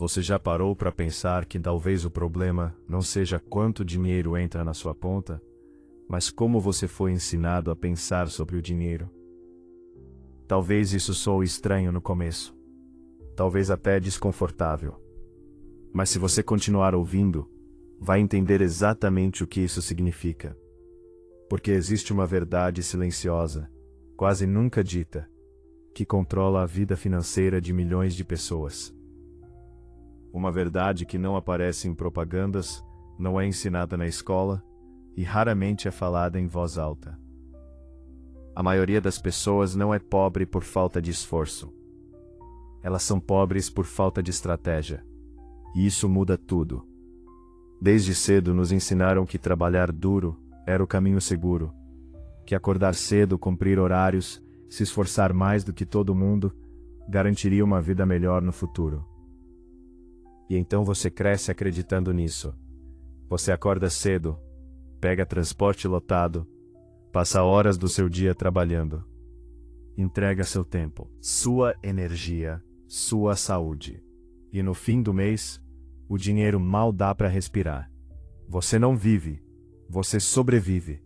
Você já parou para pensar que talvez o problema não seja quanto dinheiro entra na sua conta, mas como você foi ensinado a pensar sobre o dinheiro? Talvez isso soe estranho no começo. Talvez até desconfortável. Mas se você continuar ouvindo, vai entender exatamente o que isso significa. Porque existe uma verdade silenciosa, quase nunca dita, que controla a vida financeira de milhões de pessoas. Uma verdade que não aparece em propagandas, não é ensinada na escola e raramente é falada em voz alta. A maioria das pessoas não é pobre por falta de esforço. Elas são pobres por falta de estratégia. E isso muda tudo. Desde cedo nos ensinaram que trabalhar duro era o caminho seguro, que acordar cedo, cumprir horários, se esforçar mais do que todo mundo, garantiria uma vida melhor no futuro. E então você cresce acreditando nisso. Você acorda cedo, pega transporte lotado, passa horas do seu dia trabalhando. Entrega seu tempo, sua energia, sua saúde. E no fim do mês, o dinheiro mal dá para respirar. Você não vive, você sobrevive.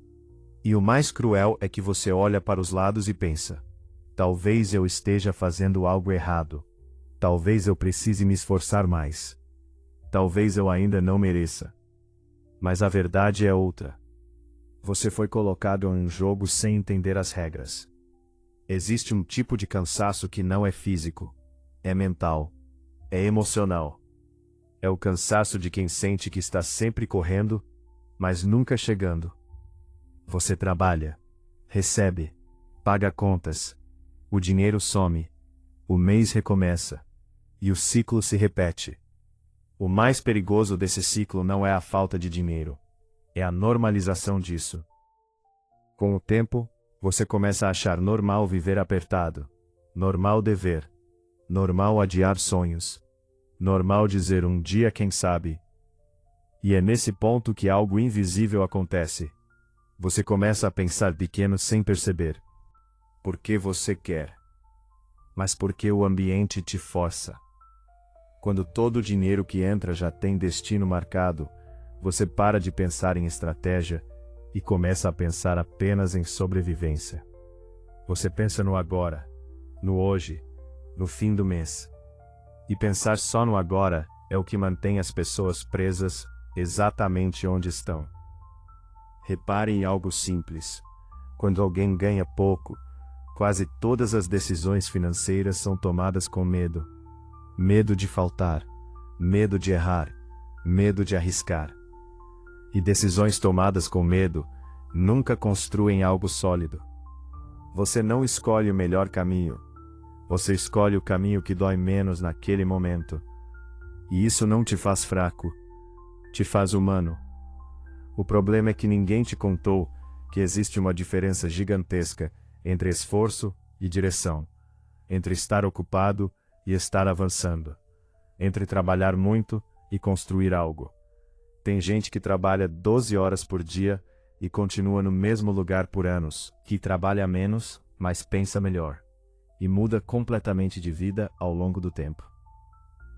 E o mais cruel é que você olha para os lados e pensa: talvez eu esteja fazendo algo errado. Talvez eu precise me esforçar mais. Talvez eu ainda não mereça. Mas a verdade é outra. Você foi colocado em um jogo sem entender as regras. Existe um tipo de cansaço que não é físico, é mental, é emocional. É o cansaço de quem sente que está sempre correndo, mas nunca chegando. Você trabalha, recebe, paga contas, o dinheiro some, o mês recomeça, e o ciclo se repete. O mais perigoso desse ciclo não é a falta de dinheiro, é a normalização disso. Com o tempo, você começa a achar normal viver apertado, normal dever, normal adiar sonhos, normal dizer um dia quem sabe. E é nesse ponto que algo invisível acontece. Você começa a pensar pequeno sem perceber. Porque você quer. Mas porque o ambiente te força. Quando todo o dinheiro que entra já tem destino marcado, você para de pensar em estratégia e começa a pensar apenas em sobrevivência. Você pensa no agora, no hoje, no fim do mês. E pensar só no agora é o que mantém as pessoas presas exatamente onde estão. Repare em algo simples. Quando alguém ganha pouco, quase todas as decisões financeiras são tomadas com medo. Medo de faltar, medo de errar, medo de arriscar. E decisões tomadas com medo nunca construem algo sólido. Você não escolhe o melhor caminho. Você escolhe o caminho que dói menos naquele momento. E isso não te faz fraco, te faz humano. O problema é que ninguém te contou que existe uma diferença gigantesca entre esforço e direção, entre estar ocupado e estar avançando, entre trabalhar muito e construir algo. Tem gente que trabalha 12 horas por dia e continua no mesmo lugar por anos, que trabalha menos, mas pensa melhor, e muda completamente de vida ao longo do tempo.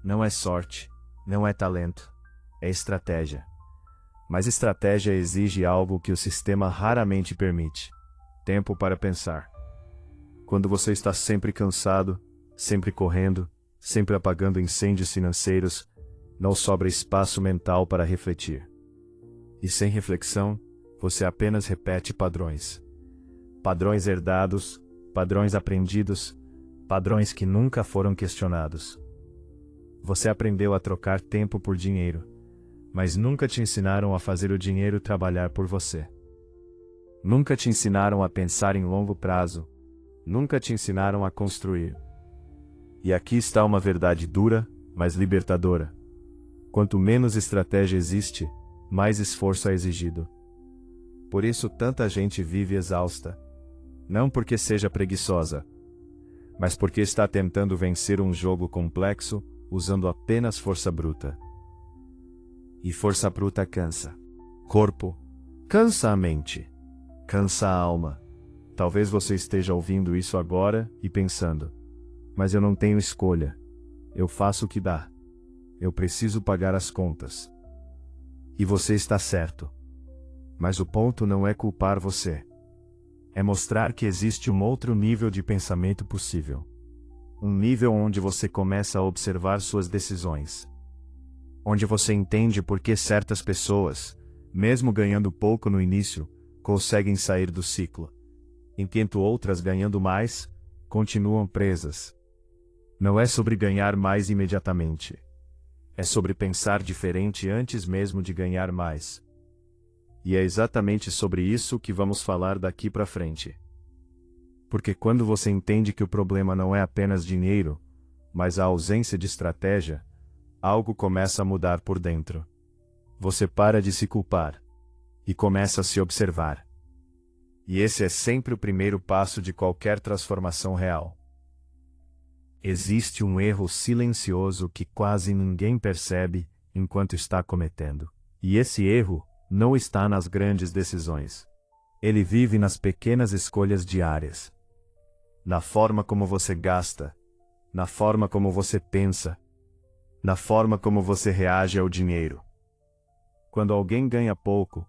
Não é sorte, não é talento, é estratégia. Mas estratégia exige algo que o sistema raramente permite: tempo para pensar. Quando você está sempre cansado, sempre correndo, sempre apagando incêndios financeiros, não sobra espaço mental para refletir. E sem reflexão, você apenas repete padrões. Padrões herdados, padrões aprendidos, padrões que nunca foram questionados. Você aprendeu a trocar tempo por dinheiro, mas nunca te ensinaram a fazer o dinheiro trabalhar por você. Nunca te ensinaram a pensar em longo prazo, nunca te ensinaram a construir. E aqui está uma verdade dura, mas libertadora. Quanto menos estratégia existe, mais esforço é exigido. Por isso tanta gente vive exausta. Não porque seja preguiçosa, mas porque está tentando vencer um jogo complexo usando apenas força bruta. E força bruta cansa. Corpo cansa a mente, cansa a alma. Talvez você esteja ouvindo isso agora e pensando: mas eu não tenho escolha. Eu faço o que dá. eu preciso pagar as contas. E você está certo. Mas o ponto não é culpar você. É mostrar que existe um outro nível de pensamento possível. Um nível onde você começa a observar suas decisões. Onde você entende por que certas pessoas, mesmo ganhando pouco no início, conseguem sair do ciclo, enquanto outras ganhando mais, continuam presas. Não é sobre ganhar mais imediatamente. É sobre pensar diferente antes mesmo de ganhar mais. E é exatamente sobre isso que vamos falar daqui para frente. Porque quando você entende que o problema não é apenas dinheiro, mas a ausência de estratégia, algo começa a mudar por dentro. Você para de se culpar e começa a se observar. E esse é sempre o primeiro passo de qualquer transformação real. Existe um erro silencioso que quase ninguém percebe enquanto está cometendo. E esse erro não está nas grandes decisões. Ele vive nas pequenas escolhas diárias. Na forma como você gasta, na forma como você pensa, na forma como você reage ao dinheiro. Quando alguém ganha pouco,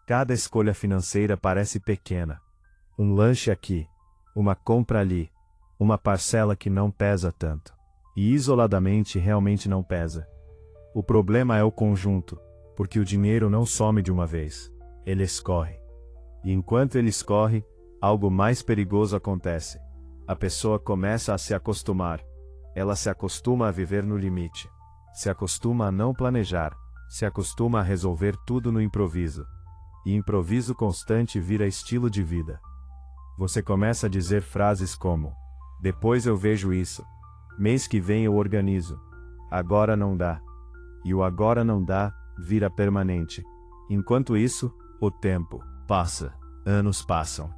cada escolha financeira parece pequena. Um lanche aqui, uma compra ali, uma parcela que não pesa tanto. E isoladamente realmente não pesa. O problema é o conjunto, porque o dinheiro não some de uma vez. Ele escorre. E enquanto ele escorre, algo mais perigoso acontece. A pessoa começa a se acostumar. Ela se acostuma a viver no limite. Se acostuma a não planejar. Se acostuma a resolver tudo no improviso. E improviso constante vira estilo de vida. Você começa a dizer frases como: depois eu vejo isso. Mês que vem eu organizo. Agora não dá. E o agora não dá vira permanente. Enquanto isso, o tempo passa, anos passam.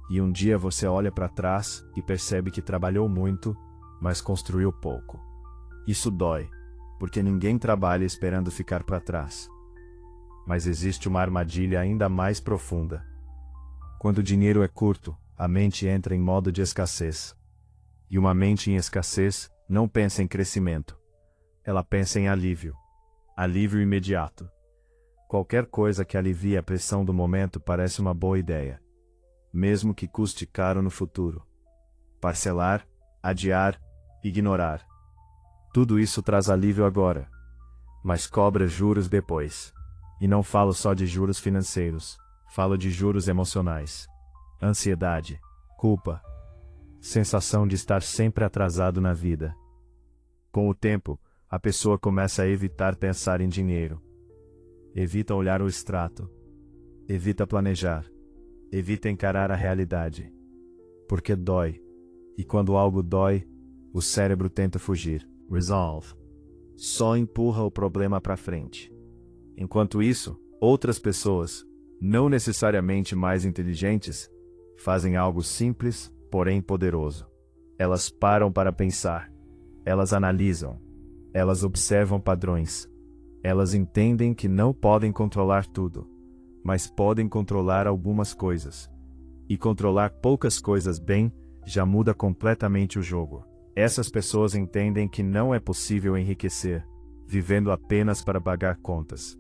E um dia você olha para trás e percebe que trabalhou muito, mas construiu pouco. Isso dói, porque ninguém trabalha esperando ficar para trás. Mas existe uma armadilha ainda mais profunda. Quando o dinheiro é curto, a mente entra em modo de escassez. E uma mente em escassez não pensa em crescimento. Ela pensa em alívio. Alívio imediato. Qualquer coisa que alivie a pressão do momento parece uma boa ideia. Mesmo que custe caro no futuro. Parcelar, adiar, ignorar. Tudo isso traz alívio agora, mas cobra juros depois. E não falo só de juros financeiros, falo de juros emocionais. Ansiedade, culpa, sensação de estar sempre atrasado na vida. Com o tempo, a pessoa começa a evitar pensar em dinheiro. Evita olhar o extrato. Evita planejar. Evita encarar a realidade. Porque dói. E quando algo dói, o cérebro tenta fugir. Resolve. Só empurra o problema para frente. Enquanto isso, outras pessoas, não necessariamente mais inteligentes, fazem algo simples, porém poderoso. Elas param para pensar. Elas analisam. Elas observam padrões. Elas entendem que não podem controlar tudo, mas podem controlar algumas coisas. E controlar poucas coisas bem, já muda completamente o jogo. Essas pessoas entendem que não é possível enriquecer, vivendo apenas para pagar contas.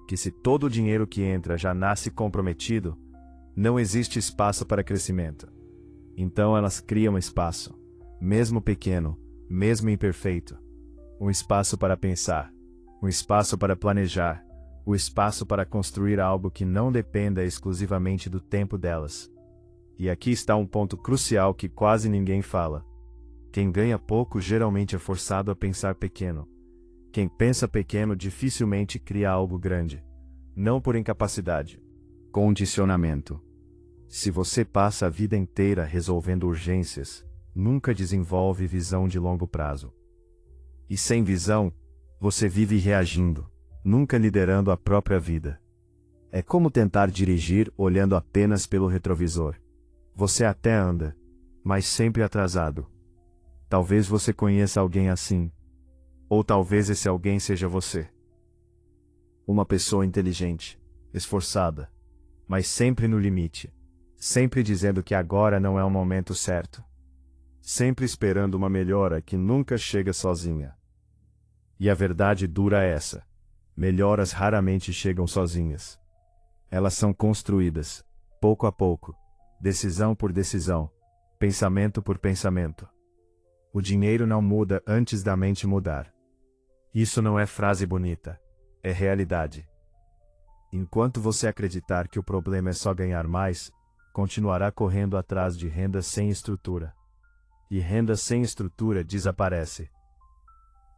Que se todo o dinheiro que entra já nasce comprometido, não existe espaço para crescimento. Então elas criam espaço, mesmo pequeno, mesmo imperfeito. Um espaço para pensar, um espaço para planejar, o espaço para construir algo que não dependa exclusivamente do tempo delas. E aqui está um ponto crucial que quase ninguém fala. Quem ganha pouco geralmente é forçado a pensar pequeno. Quem pensa pequeno dificilmente cria algo grande. Não por incapacidade. Condicionamento. Se você passa a vida inteira resolvendo urgências, nunca desenvolve visão de longo prazo. E sem visão, você vive reagindo, nunca liderando a própria vida. É como tentar dirigir olhando apenas pelo retrovisor. Você até anda, mas sempre atrasado. Talvez você conheça alguém assim. Ou talvez esse alguém seja você. Uma pessoa inteligente, esforçada, mas sempre no limite. Sempre dizendo que agora não é o momento certo. Sempre esperando uma melhora que nunca chega sozinha. E a verdade dura é essa: melhoras raramente chegam sozinhas. Elas são construídas, pouco a pouco, decisão por decisão, pensamento por pensamento. O dinheiro não muda antes da mente mudar. Isso não é frase bonita, é realidade. Enquanto você acreditar que o problema é só ganhar mais, continuará correndo atrás de renda sem estrutura. E renda sem estrutura desaparece.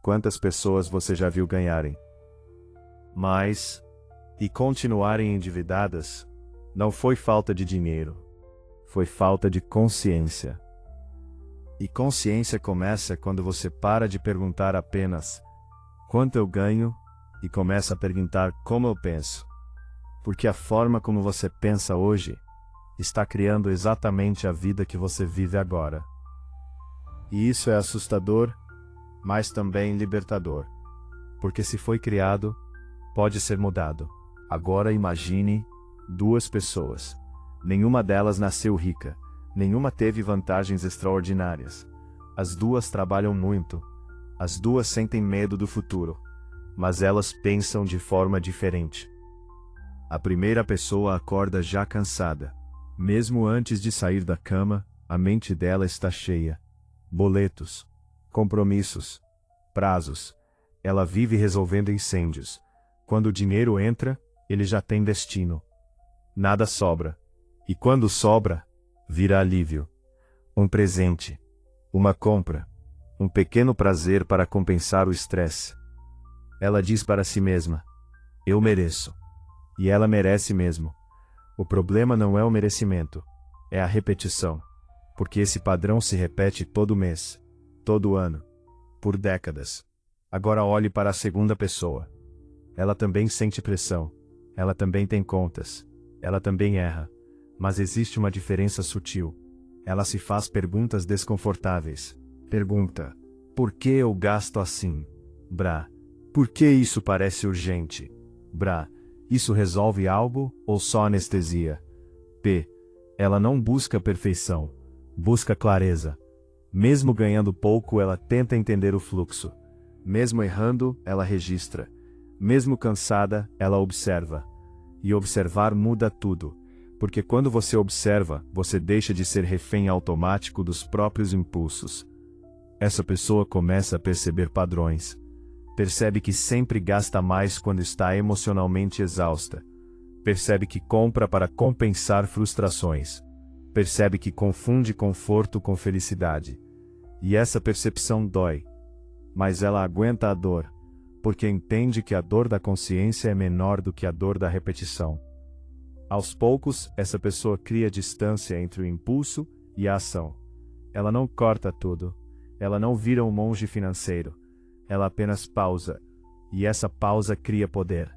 Quantas pessoas você já viu ganharem mais e continuarem endividadas? Não foi falta de dinheiro, foi falta de consciência. E consciência começa quando você para de perguntar apenas quanto eu ganho e começa a perguntar como eu penso. Porque a forma como você pensa hoje está criando exatamente a vida que você vive agora. E isso é assustador, mas também libertador. Porque se foi criado, pode ser mudado. Agora imagine duas pessoas. Nenhuma delas nasceu rica. Nenhuma teve vantagens extraordinárias. As duas trabalham muito. As duas sentem medo do futuro. Mas elas pensam de forma diferente. A primeira pessoa acorda já cansada. Mesmo antes de sair da cama, a mente dela está cheia. Boletos, compromissos, prazos. Ela vive resolvendo incêndios. Quando o dinheiro entra, ele já tem destino. Nada sobra. E quando sobra, vira alívio. Um presente, uma compra, um pequeno prazer para compensar o estresse. Ela diz para si mesma: eu mereço. E ela merece mesmo. O problema não é o merecimento, é a repetição. Porque esse padrão se repete todo mês, todo ano, por décadas. Agora olhe para a segunda pessoa. Ela também sente pressão, ela também tem contas, ela também erra. Mas existe uma diferença sutil. Ela se faz perguntas desconfortáveis. Pergunta: por que eu gasto assim? Brá. Por que isso parece urgente? Brá. Isso resolve algo ou só anestesia? P. Ela não busca perfeição. Busca clareza. Mesmo ganhando pouco, ela tenta entender o fluxo. Mesmo errando, ela registra. Mesmo cansada, ela observa. E observar muda tudo. Porque quando você observa, você deixa de ser refém automático dos próprios impulsos. Essa pessoa começa a perceber padrões. Percebe que sempre gasta mais quando está emocionalmente exausta. Percebe que compra para compensar frustrações. Percebe que confunde conforto com felicidade. E essa percepção dói. Mas ela aguenta a dor, porque entende que a dor da consciência é menor do que a dor da repetição. Aos poucos, essa pessoa cria distância entre o impulso e a ação. Ela não corta tudo. Ela não vira um monge financeiro. Ela apenas pausa. E essa pausa cria poder.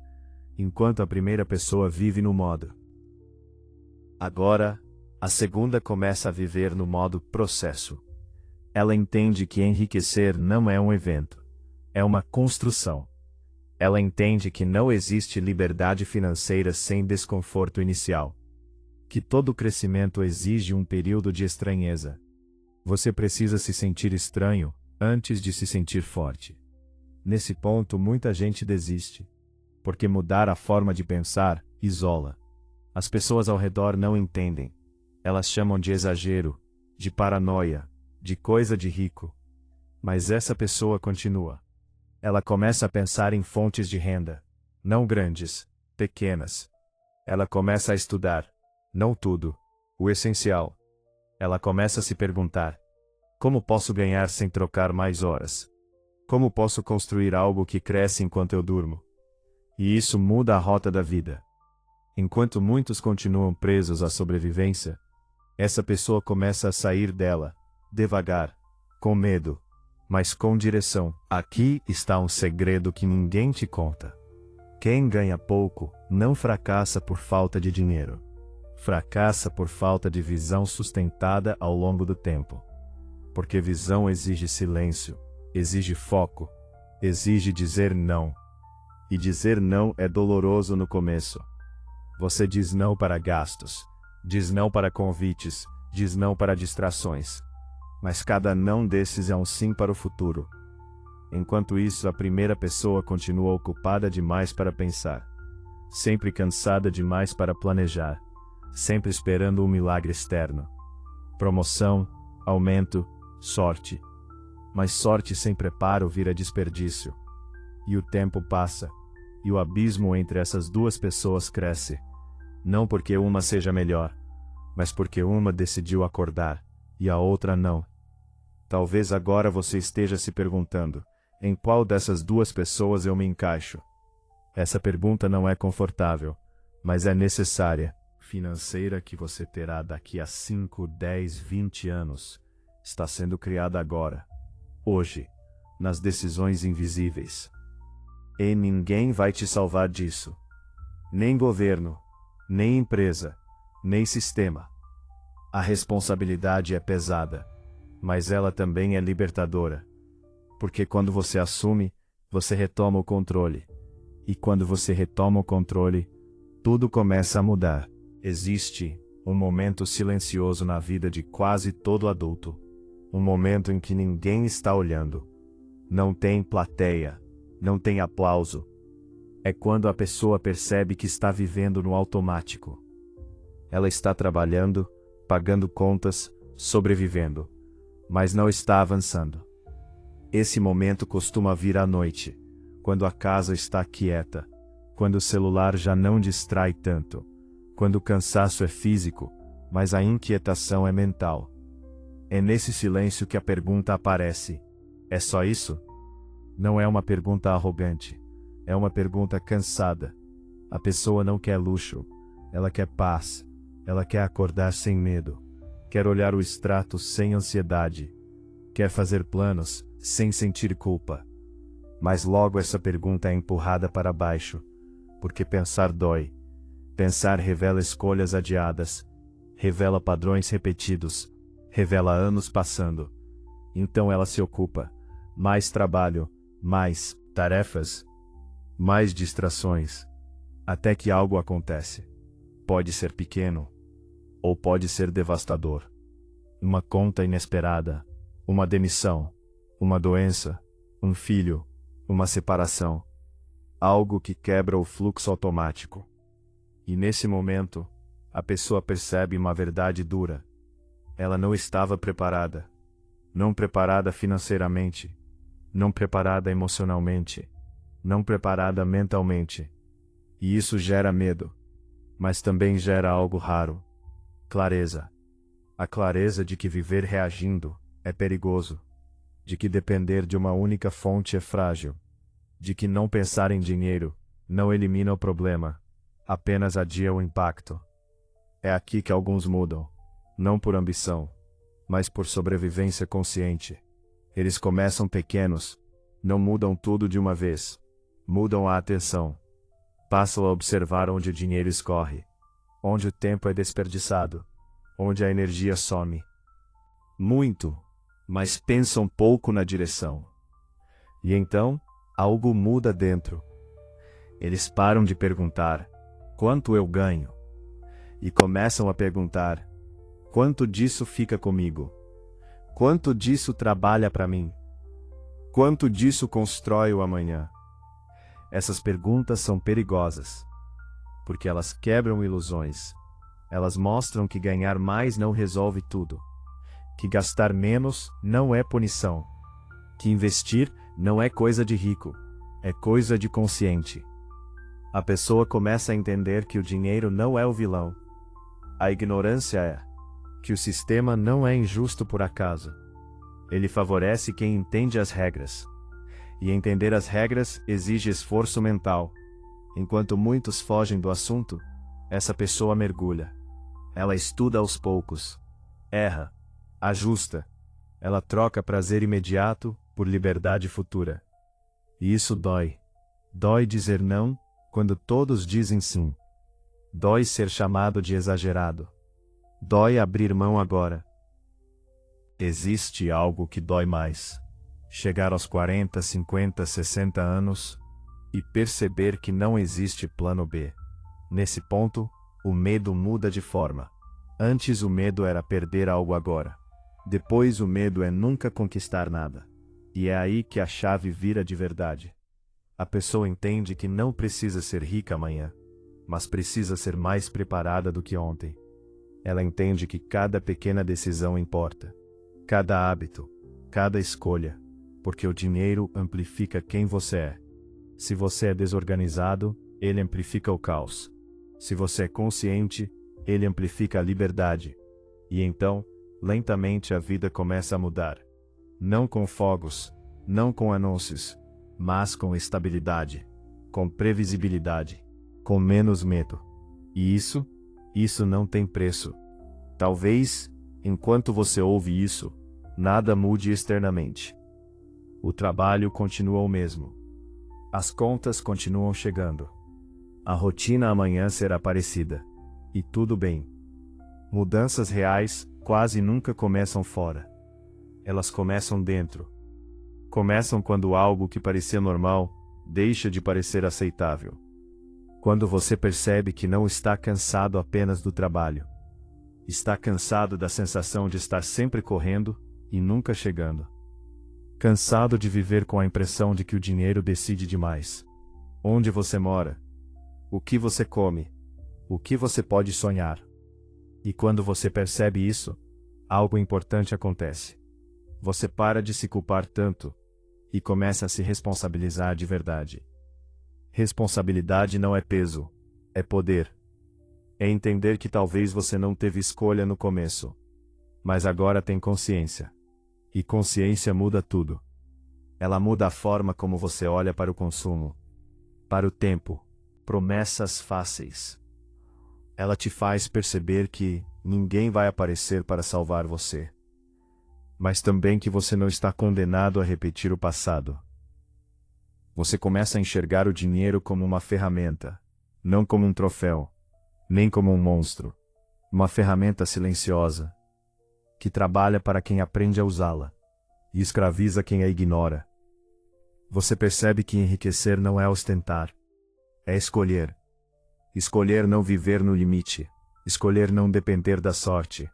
Enquanto a primeira pessoa vive no modo agora, a segunda começa a viver no modo processo. Ela entende que enriquecer não é um evento. É uma construção. Ela entende que não existe liberdade financeira sem desconforto inicial. Que todo crescimento exige um período de estranheza. Você precisa se sentir estranho antes de se sentir forte. Nesse ponto, muita gente desiste. Porque mudar a forma de pensar isola. As pessoas ao redor não entendem. Elas chamam de exagero, de paranoia, de coisa de rico. Mas essa pessoa continua. Ela começa a pensar em fontes de renda. Não grandes, pequenas. Ela começa a estudar. Não tudo. O essencial. Ela começa a se perguntar: como posso ganhar sem trocar mais horas? Como posso construir algo que cresce enquanto eu durmo? E isso muda a rota da vida. Enquanto muitos continuam presos à sobrevivência, essa pessoa começa a sair dela, devagar, com medo, mas com direção. Aqui está um segredo que ninguém te conta. Quem ganha pouco não fracassa por falta de dinheiro. Fracassa por falta de visão sustentada ao longo do tempo. Porque visão exige silêncio, exige foco, exige dizer não. E dizer não é doloroso no começo. Você diz não para gastos, diz não para convites, diz não para distrações. Mas cada não desses é um sim para o futuro. Enquanto isso, a primeira pessoa continua ocupada demais para pensar, sempre cansada demais para planejar, sempre esperando um milagre externo. Promoção, aumento, sorte. Mas sorte sem preparo vira desperdício. E o tempo passa, e o abismo entre essas duas pessoas cresce. Não porque uma seja melhor, mas porque uma decidiu acordar, e a outra não. Talvez agora você esteja se perguntando, em qual dessas duas pessoas eu me encaixo? Essa pergunta não é confortável, mas é necessária. Financeira que você terá daqui a 5, 10, 20 anos, está sendo criada agora, hoje, nas decisões invisíveis. E ninguém vai te salvar disso. Nem governo, nem empresa, nem sistema. A responsabilidade é pesada, mas ela também é libertadora. Porque quando você assume, você retoma o controle. E quando você retoma o controle, tudo começa a mudar. Existe um momento silencioso na vida de quase todo adulto. Um momento em que ninguém está olhando. Não tem plateia, não tem aplauso. É quando a pessoa percebe que está vivendo no automático. Ela está trabalhando, pagando contas, sobrevivendo, mas não está avançando. Esse momento costuma vir à noite, quando a casa está quieta, quando o celular já não distrai tanto, quando o cansaço é físico, mas a inquietação é mental. É nesse silêncio que a pergunta aparece: é só isso? Não é uma pergunta arrogante, é uma pergunta cansada. A pessoa não quer luxo, ela quer paz, ela quer acordar sem medo, quer olhar o extrato sem ansiedade, quer fazer planos sem sentir culpa. Mas logo essa pergunta é empurrada para baixo, porque pensar dói. Pensar revela escolhas adiadas, revela padrões repetidos, revela anos passando. Então ela se ocupa. Mais trabalho, mais tarefas, mais distrações, até que algo acontece. Pode ser pequeno, ou pode ser devastador. Uma conta inesperada, uma demissão, uma doença, um filho, uma separação. Algo que quebra o fluxo automático. E nesse momento, a pessoa percebe uma verdade dura. Ela não estava preparada. Não preparada financeiramente. Não preparada emocionalmente. Não preparada mentalmente. E isso gera medo. Mas também gera algo raro. Clareza. A clareza de que viver reagindo é perigoso. De que depender de uma única fonte é frágil. De que não pensar em dinheiro não elimina o problema, apenas adia o impacto. É aqui que alguns mudam, não por ambição, mas por sobrevivência consciente. Eles começam pequenos, não mudam tudo de uma vez, mudam a atenção. Passam a observar onde o dinheiro escorre, onde o tempo é desperdiçado, onde a energia some. Muito, mas pensam pouco na direção. E então, algo muda dentro. Eles param de perguntar: quanto eu ganho? E começam a perguntar: quanto disso fica comigo? Quanto disso trabalha para mim? Quanto disso constrói o amanhã? Essas perguntas são perigosas, porque elas quebram ilusões. Elas mostram que ganhar mais não resolve tudo, que gastar menos não é punição, que investir não é coisa de rico, é coisa de consciente. A pessoa começa a entender que o dinheiro não é o vilão. A ignorância é que o sistema não é injusto por acaso. Ele favorece quem entende as regras. E entender as regras exige esforço mental. Enquanto muitos fogem do assunto, essa pessoa mergulha. Ela estuda aos poucos, erra, ajusta. Ela troca prazer imediato por liberdade futura. E isso dói. Dói dizer não quando todos dizem sim. Dói ser chamado de exagerado. Dói abrir mão agora. Existe algo que dói mais. Chegar aos 40, 50, 60 anos e perceber que não existe plano B. Nesse ponto, o medo muda de forma. Antes o medo era perder algo agora. Depois o medo é nunca conquistar nada. E é aí que a chave vira de verdade. A pessoa entende que não precisa ser rica amanhã, mas precisa ser mais preparada do que ontem. Ela entende que cada pequena decisão importa, cada hábito, cada escolha, porque o dinheiro amplifica quem você é. Se você é desorganizado, ele amplifica o caos. Se você é consciente, ele amplifica a liberdade. E então, lentamente a vida começa a mudar. Não com fogos, não com anúncios, mas com estabilidade, com previsibilidade, com menos medo. E isso não tem preço. Talvez, enquanto você ouve isso, nada mude externamente. O trabalho continua o mesmo. As contas continuam chegando. A rotina amanhã será parecida. E tudo bem. Mudanças reais quase nunca começam fora. Elas começam dentro. Começam quando algo que parecia normal deixa de parecer aceitável. Quando você percebe que não está cansado apenas do trabalho. Está cansado da sensação de estar sempre correndo e nunca chegando. Cansado de viver com a impressão de que o dinheiro decide demais. Onde você mora? O que você come? O que você pode sonhar? E quando você percebe isso, algo importante acontece. Você para de se culpar tanto e começa a se responsabilizar de verdade. Responsabilidade não é peso, é poder. É entender que talvez você não teve escolha no começo, mas agora tem consciência. E consciência muda tudo. Ela muda a forma como você olha para o consumo, para o tempo, promessas fáceis. Ela te faz perceber que ninguém vai aparecer para salvar você. Mas também que você não está condenado a repetir o passado. Você começa a enxergar o dinheiro como uma ferramenta, não como um troféu, nem como um monstro. Uma ferramenta silenciosa, que trabalha para quem aprende a usá-la, e escraviza quem a ignora. Você percebe que enriquecer não é ostentar, é escolher. Escolher não viver no limite, escolher não depender da sorte,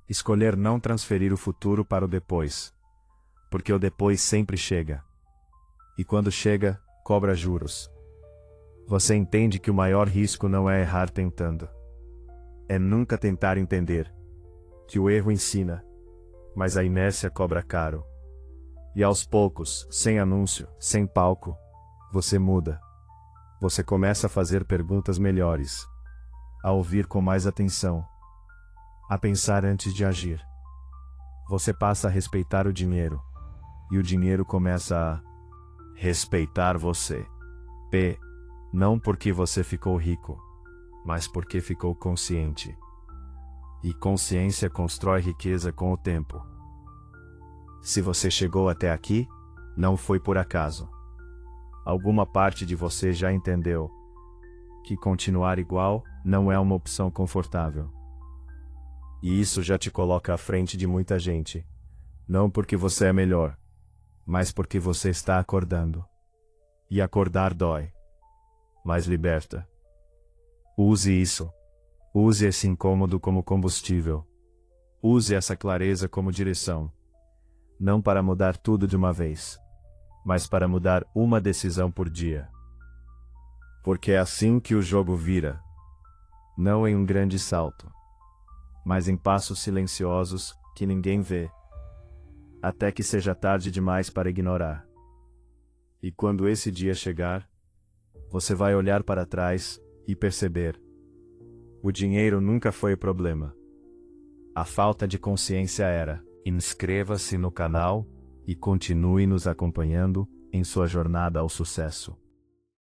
escolher não transferir o futuro para o depois, porque o depois sempre chega. E quando chega, cobra juros. Você entende que o maior risco não é errar tentando, é nunca tentar entender. Que o erro ensina, mas a inércia cobra caro. E aos poucos, sem anúncio, sem palco, você muda. Você começa a fazer perguntas melhores, a ouvir com mais atenção, a pensar antes de agir. Você passa a respeitar o dinheiro, e o dinheiro começa a respeitar você. Não porque você ficou rico, mas porque ficou consciente. E consciência constrói riqueza com o tempo. Se você chegou até aqui, não foi por acaso. Alguma parte de você já entendeu que continuar igual não é uma opção confortável. E isso já te coloca à frente de muita gente. Não porque você é melhor, mas porque você está acordando. E acordar dói, mas liberta. Use isso. Use esse incômodo como combustível. Use essa clareza como direção. Não para mudar tudo de uma vez, mas para mudar uma decisão por dia. Porque é assim que o jogo vira. Não em um grande salto, mas em passos silenciosos que ninguém vê, até que seja tarde demais para ignorar. E quando esse dia chegar, você vai olhar para trás e perceber: o dinheiro nunca foi o problema. A falta de consciência era. Inscreva-se no canal e continue nos acompanhando em sua jornada ao sucesso.